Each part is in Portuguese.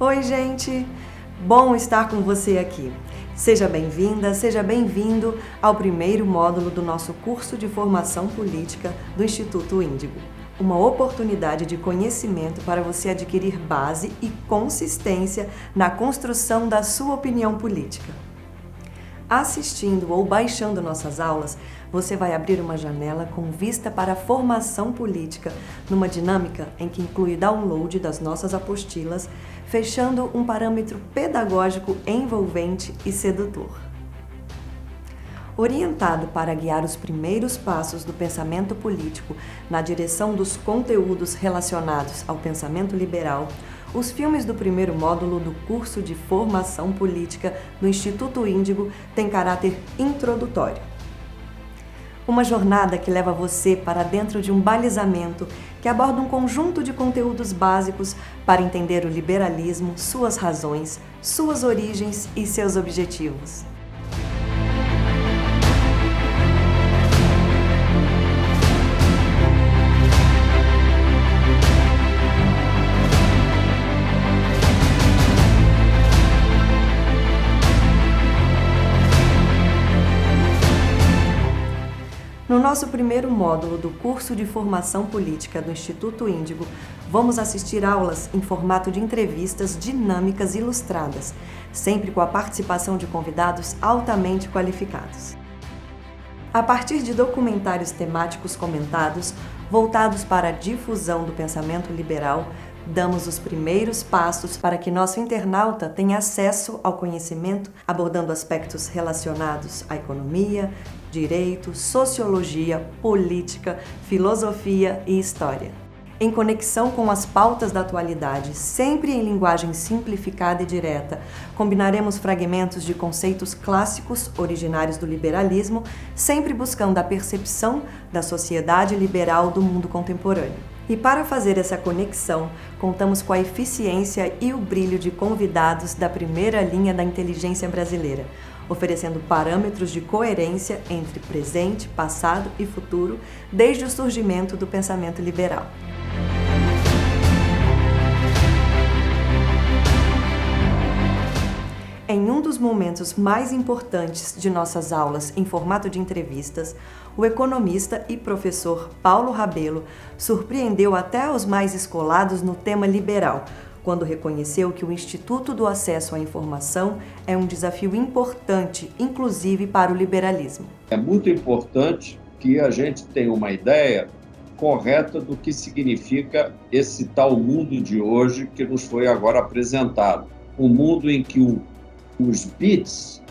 Oi, gente! Bom estar com você aqui. Seja bem-vinda, seja bem-vindo ao primeiro módulo do nosso curso de formação política do Instituto Índigo. Uma oportunidade de conhecimento para você adquirir base e consistência na construção da sua opinião política. Assistindo ou baixando nossas aulas, você vai abrir uma janela com vista para a formação política, numa dinâmica em que inclui download das nossas apostilas, fechando um parâmetro pedagógico envolvente e sedutor. Orientado para guiar os primeiros passos do pensamento político na direção dos conteúdos relacionados ao pensamento liberal, os filmes do primeiro módulo do curso de formação política do Instituto Índigo têm caráter introdutório. Uma jornada que leva você para dentro de um balizamento que aborda um conjunto de conteúdos básicos para entender o liberalismo, suas razões, suas origens e seus objetivos. No nosso primeiro módulo do curso de formação política do Instituto Índigo, vamos assistir aulas em formato de entrevistas dinâmicas e ilustradas, sempre com a participação de convidados altamente qualificados. A partir de documentários temáticos comentados, voltados para a difusão do pensamento liberal, damos os primeiros passos para que nosso internauta tenha acesso ao conhecimento, abordando aspectos relacionados à economia, direito, sociologia, política, filosofia e história. Em conexão com as pautas da atualidade, sempre em linguagem simplificada e direta, combinaremos fragmentos de conceitos clássicos originários do liberalismo, sempre buscando a percepção da sociedade liberal do mundo contemporâneo. E para fazer essa conexão, contamos com a eficiência e o brilho de convidados da primeira linha da inteligência brasileira, oferecendo parâmetros de coerência entre presente, passado e futuro, desde o surgimento do pensamento liberal. Em um dos momentos mais importantes de nossas aulas em formato de entrevistas, o economista e professor Paulo Rabelo surpreendeu até os mais escolados no tema liberal, quando reconheceu que o Instituto do Acesso à Informação é um desafio importante, inclusive para o liberalismo. É muito importante que a gente tenha uma ideia correta do que significa esse tal mundo de hoje que nos foi agora apresentado. Um mundo em que os bits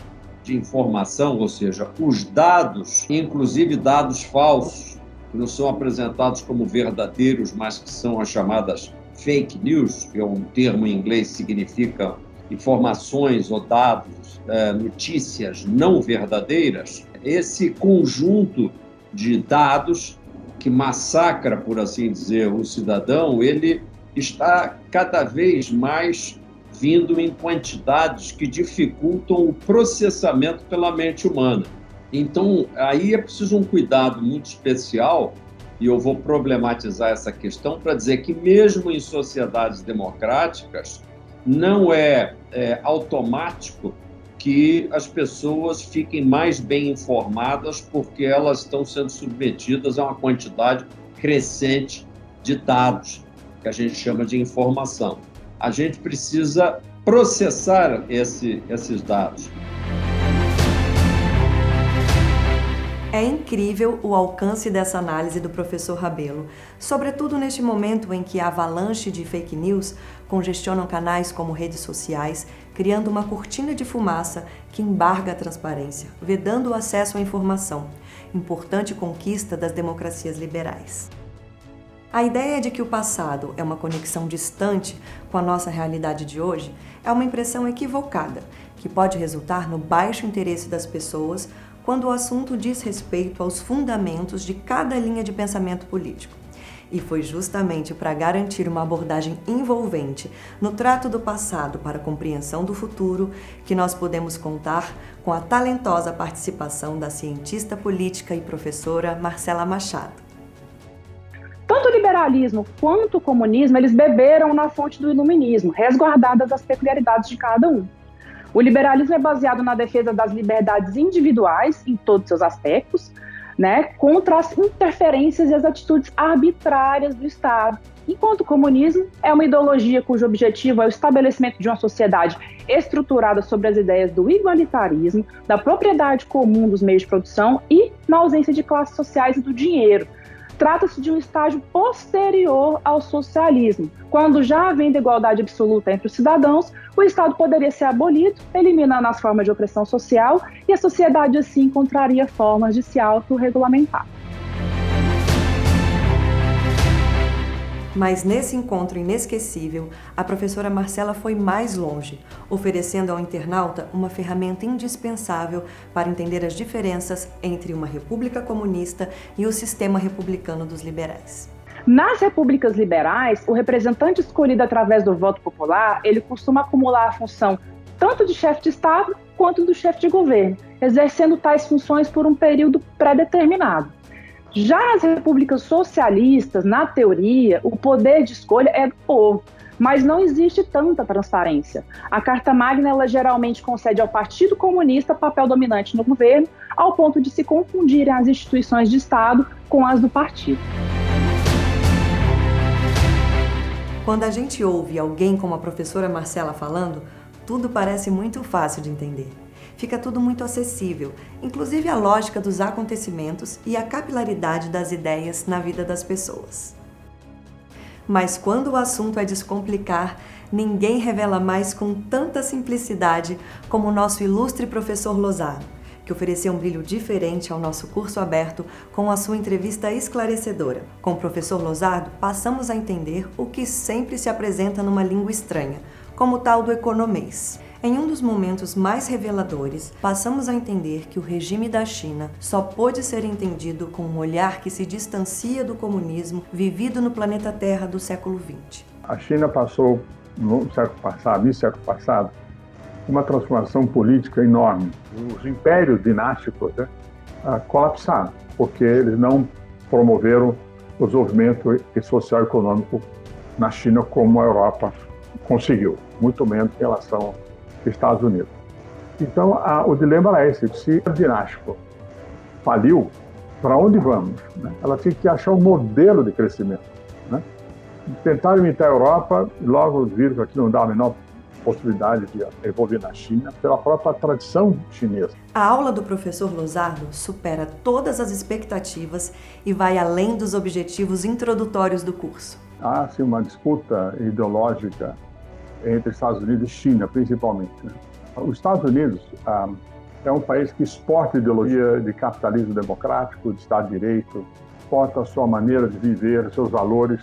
de informação, ou seja, os dados, inclusive dados falsos, que não são apresentados como verdadeiros, mas que são as chamadas fake news, que é um termo em inglês que significa informações ou dados, notícias não verdadeiras. Esse conjunto de dados que massacra, por assim dizer, o cidadão, ele está cada vez mais vindo em quantidades que dificultam o processamento pela mente humana. Então, aí é preciso um cuidado muito especial, e eu vou problematizar essa questão para dizer que mesmo em sociedades democráticas, não é automático que as pessoas fiquem mais bem informadas porque elas estão sendo submetidas a uma quantidade crescente de dados, que a gente chama de informação. A gente precisa processar esses dados. É incrível o alcance dessa análise do professor Rabelo, sobretudo neste momento em que a avalanche de fake news congestionam canais como redes sociais, criando uma cortina de fumaça que embarga a transparência, vedando o acesso à informação, importante conquista das democracias liberais. A ideia de que o passado é uma conexão distante com a nossa realidade de hoje é uma impressão equivocada, que pode resultar no baixo interesse das pessoas quando o assunto diz respeito aos fundamentos de cada linha de pensamento político. E foi justamente para garantir uma abordagem envolvente no trato do passado para a compreensão do futuro que nós podemos contar com a talentosa participação da cientista política e professora Marcela Machado. Tanto o liberalismo quanto o comunismo, eles beberam na fonte do iluminismo, resguardadas as peculiaridades de cada um. O liberalismo é baseado na defesa das liberdades individuais, em todos os seus aspectos, né, contra as interferências e as atitudes arbitrárias do Estado. Enquanto o comunismo é uma ideologia cujo objetivo é o estabelecimento de uma sociedade estruturada sobre as ideias do igualitarismo, da propriedade comum dos meios de produção e na ausência de classes sociais e do dinheiro. Trata-se de um estágio posterior ao socialismo, quando, já havendo igualdade absoluta entre os cidadãos, o Estado poderia ser abolido, eliminando as formas de opressão social, e a sociedade assim encontraria formas de se autorregulamentar. Mas nesse encontro inesquecível, a professora Marcela foi mais longe, oferecendo ao internauta uma ferramenta indispensável para entender as diferenças entre uma república comunista e o sistema republicano dos liberais. Nas repúblicas liberais, o representante escolhido através do voto popular, ele costuma acumular a função tanto de chefe de Estado quanto do chefe de governo, exercendo tais funções por um período pré-determinado. Já nas repúblicas socialistas, na teoria, o poder de escolha é do povo, mas não existe tanta transparência. A Carta Magna, ela geralmente concede ao Partido Comunista papel dominante no governo, ao ponto de se confundirem as instituições de Estado com as do partido. Quando a gente ouve alguém como a professora Marcela falando, tudo parece muito fácil de entender. Fica tudo muito acessível, inclusive a lógica dos acontecimentos e a capilaridade das ideias na vida das pessoas. Mas quando o assunto é descomplicar, ninguém revela mais com tanta simplicidade como o nosso ilustre professor Losardo, que ofereceu um brilho diferente ao nosso curso aberto com a sua entrevista esclarecedora. Com o professor Losardo, passamos a entender o que sempre se apresenta numa língua estranha, como o tal do economês. Em um dos momentos mais reveladores, passamos a entender que o regime da China só pôde ser entendido com um olhar que se distancia do comunismo vivido no planeta Terra do século XX. A China passou, no século passado, uma transformação política enorme. Os impérios dinásticos colapsaram, porque eles não promoveram o desenvolvimento social e econômico na China como a Europa conseguiu, muito menos em relação Estados Unidos. Então, o dilema era esse: se o dinástico faliu, para onde vamos? Ela tinha que achar um modelo de crescimento. Tentaram imitar a Europa, e logo viram que aqui não dá a menor possibilidade de evoluir na China, pela própria tradição chinesa. A aula do professor Losardo supera todas as expectativas e vai além dos objetivos introdutórios do curso. Há, sim, uma disputa ideológica entre Estados Unidos e China, principalmente. Os Estados Unidos é um país que exporta ideologia de capitalismo democrático, de Estado de Direito, exporta a sua maneira de viver, seus valores,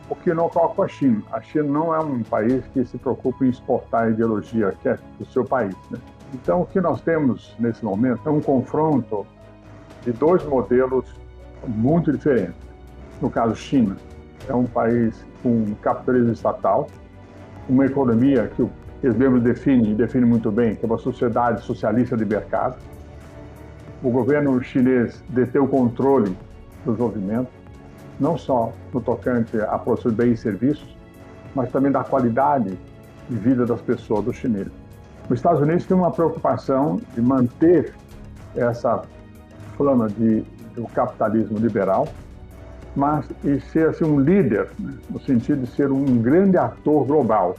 o que não ocorre com a China. A China não é um país que se preocupa em exportar a ideologia que é do seu país. Então, o que nós temos nesse momento é um confronto de dois modelos muito diferentes. No caso, China é um país com capitalismo estatal, uma economia que eles mesmos definem muito bem, que é uma sociedade socialista de mercado. O governo chinês detém o controle do desenvolvimento, não só no tocante à produção de bens e serviços, mas também da qualidade de vida das pessoas, dos chineses. Os Estados Unidos têm uma preocupação de manter essa flama do capitalismo liberal, mas e ser assim, um líder, no sentido de ser um grande ator global.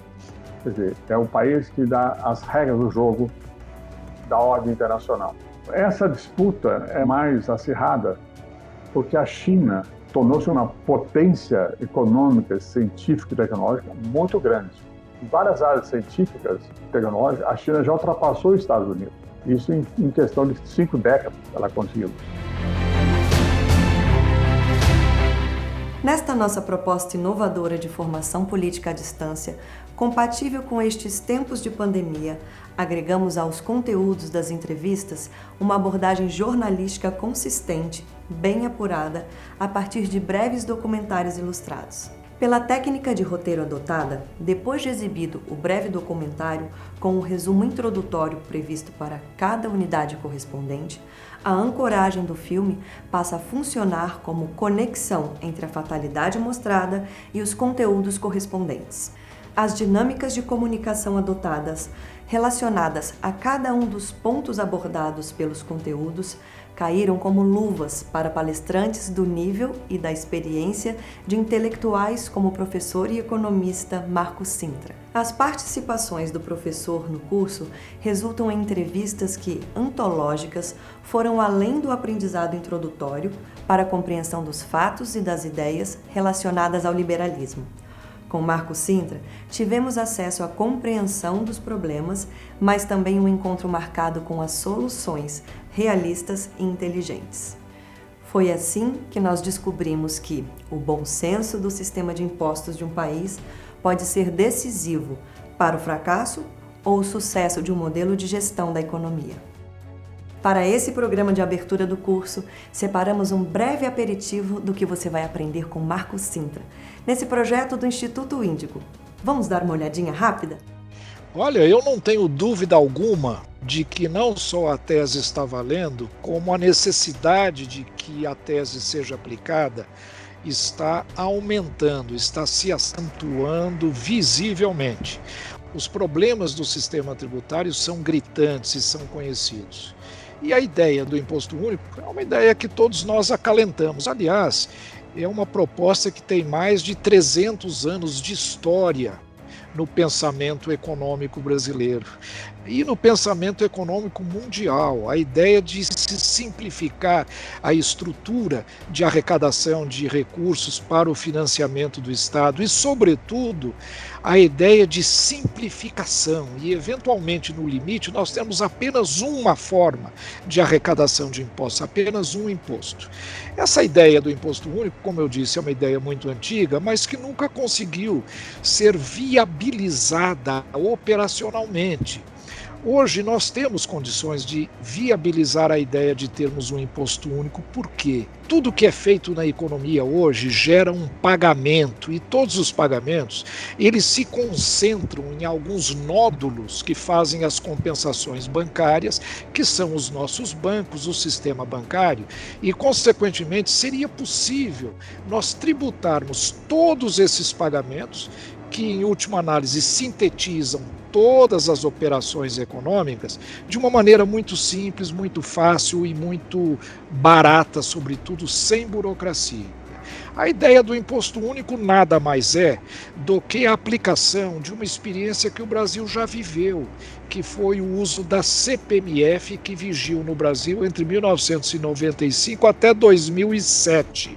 Quer dizer, é o país que dá as regras do jogo da ordem internacional. Essa disputa é mais acirrada porque a China tornou-se uma potência econômica, científica e tecnológica muito grande. Em várias áreas científicas e tecnológicas, a China já ultrapassou os Estados Unidos. Isso em questão de 5 décadas ela conseguiu. Nesta nossa proposta inovadora de formação política à distância, compatível com estes tempos de pandemia, agregamos aos conteúdos das entrevistas uma abordagem jornalística consistente, bem apurada, a partir de breves documentários ilustrados. Pela técnica de roteiro adotada, depois de exibido o breve documentário com um resumo introdutório previsto para cada unidade correspondente, a ancoragem do filme passa a funcionar como conexão entre a fatalidade mostrada e os conteúdos correspondentes. As dinâmicas de comunicação adotadas, relacionadas a cada um dos pontos abordados pelos conteúdos, caíram como luvas para palestrantes do nível e da experiência de intelectuais como o professor e economista Marco Sintra. As participações do professor no curso resultam em entrevistas que, antológicas, foram além do aprendizado introdutório para a compreensão dos fatos e das ideias relacionadas ao liberalismo. Com Marco Sintra, tivemos acesso à compreensão dos problemas, mas também um encontro marcado com as soluções realistas e inteligentes. Foi assim que nós descobrimos que o bom senso do sistema de impostos de um país pode ser decisivo para o fracasso ou o sucesso de um modelo de gestão da economia. Para esse programa de abertura do curso, separamos um breve aperitivo do que você vai aprender com Marco Sintra, nesse projeto do Instituto Índigo. Vamos dar uma olhadinha rápida? Olha, eu não tenho dúvida alguma de que não só a tese está valendo, como a necessidade de que a tese seja aplicada está aumentando, está se acentuando visivelmente. Os problemas do sistema tributário são gritantes e são conhecidos. E a ideia do imposto único é uma ideia que todos nós acalentamos. Aliás, é uma proposta que tem mais de 300 anos de história no pensamento econômico brasileiro e no pensamento econômico mundial. A ideia de se simplificar a estrutura de arrecadação de recursos para o financiamento do Estado e, sobretudo, a ideia de simplificação. E, eventualmente, no limite, nós temos apenas uma forma de arrecadação de impostos, apenas um imposto. Essa ideia do imposto único, como eu disse, é uma ideia muito antiga, mas que nunca conseguiu ser viabilizada operacionalmente. Hoje nós temos condições de viabilizar a ideia de termos um imposto único, porque tudo que é feito na economia hoje gera um pagamento, e todos os pagamentos eles se concentram em alguns nódulos que fazem as compensações bancárias, que são os nossos bancos, o sistema bancário, e consequentemente seria possível nós tributarmos todos esses pagamentos que, em última análise, sintetizam todas as operações econômicas de uma maneira muito simples, muito fácil e muito barata, sobretudo sem burocracia. A ideia do imposto único nada mais é do que a aplicação de uma experiência que o Brasil já viveu, que foi o uso da CPMF, que vigiu no Brasil entre 1995 até 2007.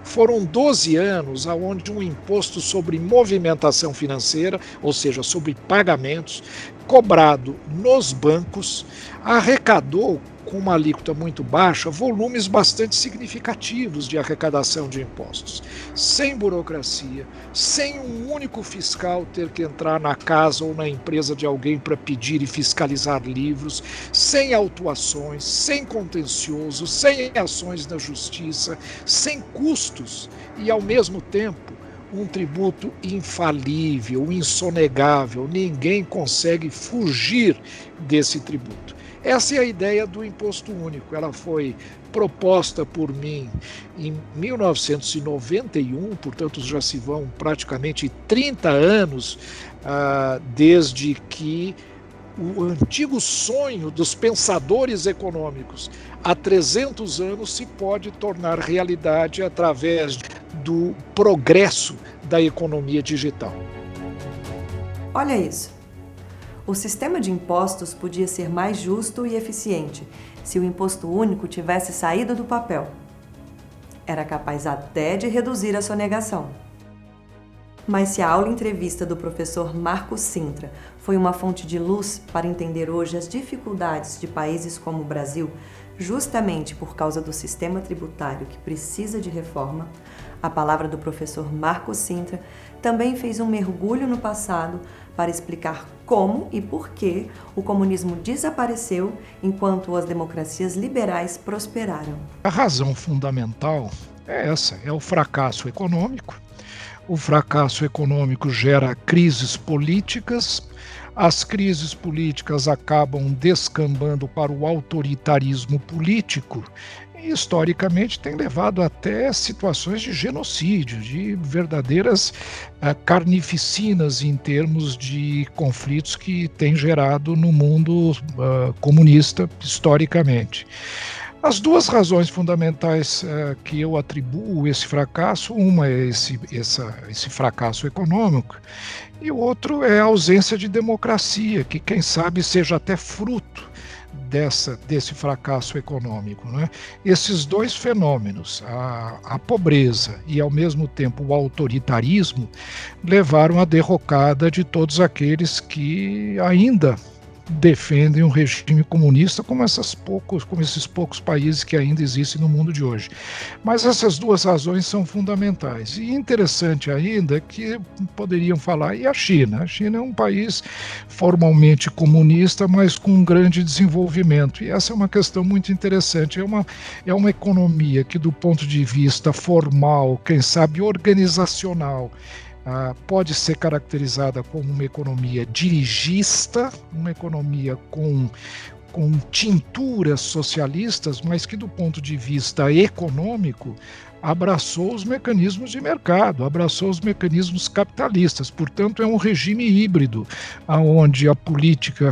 Foram 12 anos onde um imposto sobre movimentação financeira, ou seja, sobre pagamentos, cobrado nos bancos, arrecadou, com uma alíquota muito baixa, volumes bastante significativos de arrecadação de impostos. Sem burocracia, sem um único fiscal ter que entrar na casa ou na empresa de alguém para pedir e fiscalizar livros, sem autuações, sem contencioso, sem ações na justiça, sem custos e, ao mesmo tempo, um tributo infalível, insonegável. Ninguém consegue fugir desse tributo. Essa é a ideia do imposto único. Ela foi proposta por mim em 1991, portanto já se vão praticamente 30 anos desde que o antigo sonho dos pensadores econômicos há 300 anos se pode tornar realidade através do progresso da economia digital. Olha isso. O sistema de impostos podia ser mais justo e eficiente se o imposto único tivesse saído do papel. Era capaz até de reduzir a sonegação. Mas se a aula entrevista do professor Marco Sintra foi uma fonte de luz para entender hoje as dificuldades de países como o Brasil, justamente por causa do sistema tributário que precisa de reforma, a palavra do professor Marco Sintra também fez um mergulho no passado para explicar como e por que o comunismo desapareceu enquanto as democracias liberais prosperaram. A razão fundamental é essa, é o fracasso econômico, O fracasso econômico gera crises políticas. As crises políticas acabam descambando para o autoritarismo político e, historicamente, tem levado até situações de genocídio, de verdadeiras carnificinas em termos de conflitos que tem gerado no mundo comunista, historicamente. As duas razões fundamentais que eu atribuo esse fracasso, uma é esse fracasso econômico, e o outro é a ausência de democracia, que quem sabe seja até fruto desse fracasso econômico, né? Esses dois fenômenos, a pobreza e ao mesmo tempo o autoritarismo, levaram à derrocada de todos aqueles que ainda defendem um regime comunista, como esses poucos países que ainda existem no mundo de hoje. Mas essas duas razões são fundamentais. E interessante ainda é que poderiam falar, e a China? A China é um país formalmente comunista, mas com um grande desenvolvimento. E essa é uma questão muito interessante. É uma economia que, do ponto de vista formal, quem sabe organizacional, pode ser caracterizada como uma economia dirigista, uma economia com tinturas socialistas, mas que, do ponto de vista econômico, abraçou os mecanismos de mercado, abraçou os mecanismos capitalistas. Portanto, é um regime híbrido, onde a política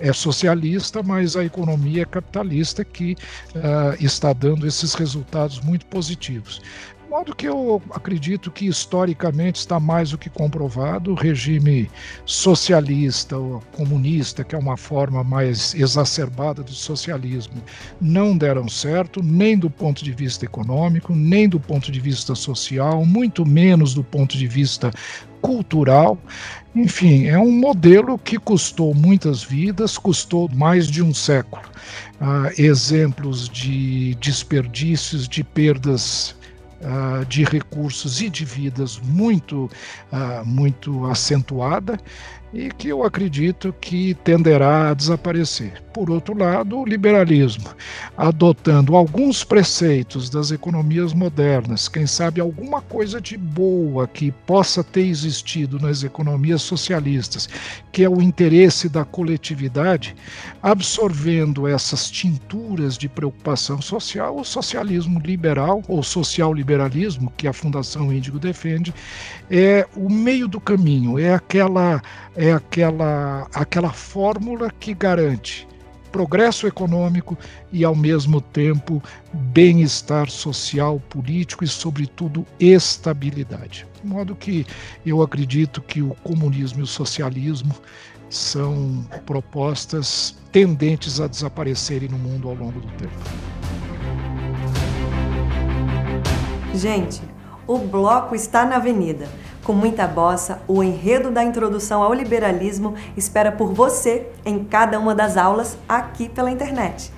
é socialista, mas a economia é capitalista, que está dando esses resultados muito positivos. De modo que eu acredito que, historicamente, está mais do que comprovado, o regime socialista ou comunista, que é uma forma mais exacerbada do socialismo, não deram certo, nem do ponto de vista econômico, nem do ponto de vista social, muito menos do ponto de vista cultural. Enfim, é um modelo que custou muitas vidas, custou mais de um século. Exemplos de desperdícios, de perdas de recursos e de vidas muito acentuada, e que eu acredito que tenderá a desaparecer. Por outro lado, o liberalismo, adotando alguns preceitos das economias modernas, quem sabe alguma coisa de boa que possa ter existido nas economias socialistas, que é o interesse da coletividade, absorvendo essas tinturas de preocupação social, o socialismo liberal, ou social-liberalismo, que a Fundação Índigo defende, é o meio do caminho, é aquela fórmula que garante progresso econômico e, ao mesmo tempo, bem-estar social, político e, sobretudo, estabilidade. De modo que eu acredito que o comunismo e o socialismo são propostas tendentes a desaparecerem no mundo ao longo do tempo. Gente, o bloco está na avenida. Com muita bossa, o enredo da introdução ao liberalismo espera por você em cada uma das aulas aqui pela internet.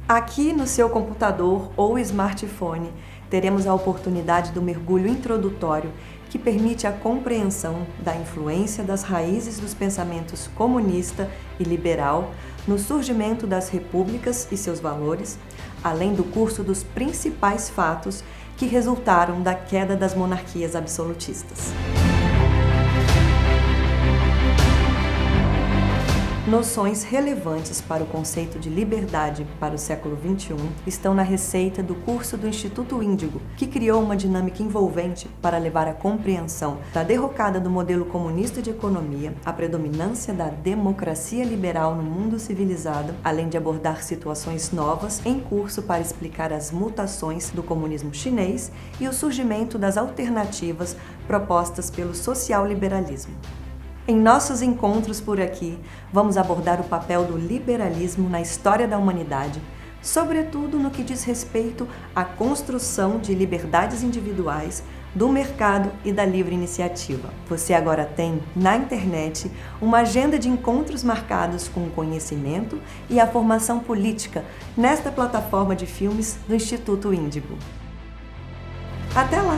Aqui no seu computador ou smartphone, teremos a oportunidade do mergulho introdutório que permite a compreensão da influência das raízes dos pensamentos comunista e liberal no surgimento das repúblicas e seus valores, além do curso dos principais fatos que resultaram da queda das monarquias absolutistas. Noções relevantes para o conceito de liberdade para o século XXI estão na receita do curso do Instituto Índigo, que criou uma dinâmica envolvente para levar à compreensão da derrocada do modelo comunista de economia, a predominância da democracia liberal no mundo civilizado, além de abordar situações novas em curso para explicar as mutações do comunismo chinês e o surgimento das alternativas propostas pelo social-liberalismo. Em nossos encontros por aqui, vamos abordar o papel do liberalismo na história da humanidade, sobretudo no que diz respeito à construção de liberdades individuais, do mercado e da livre iniciativa. Você agora tem, na internet, uma agenda de encontros marcados com o conhecimento e a formação política nesta plataforma de filmes do Instituto Índigo. Até lá!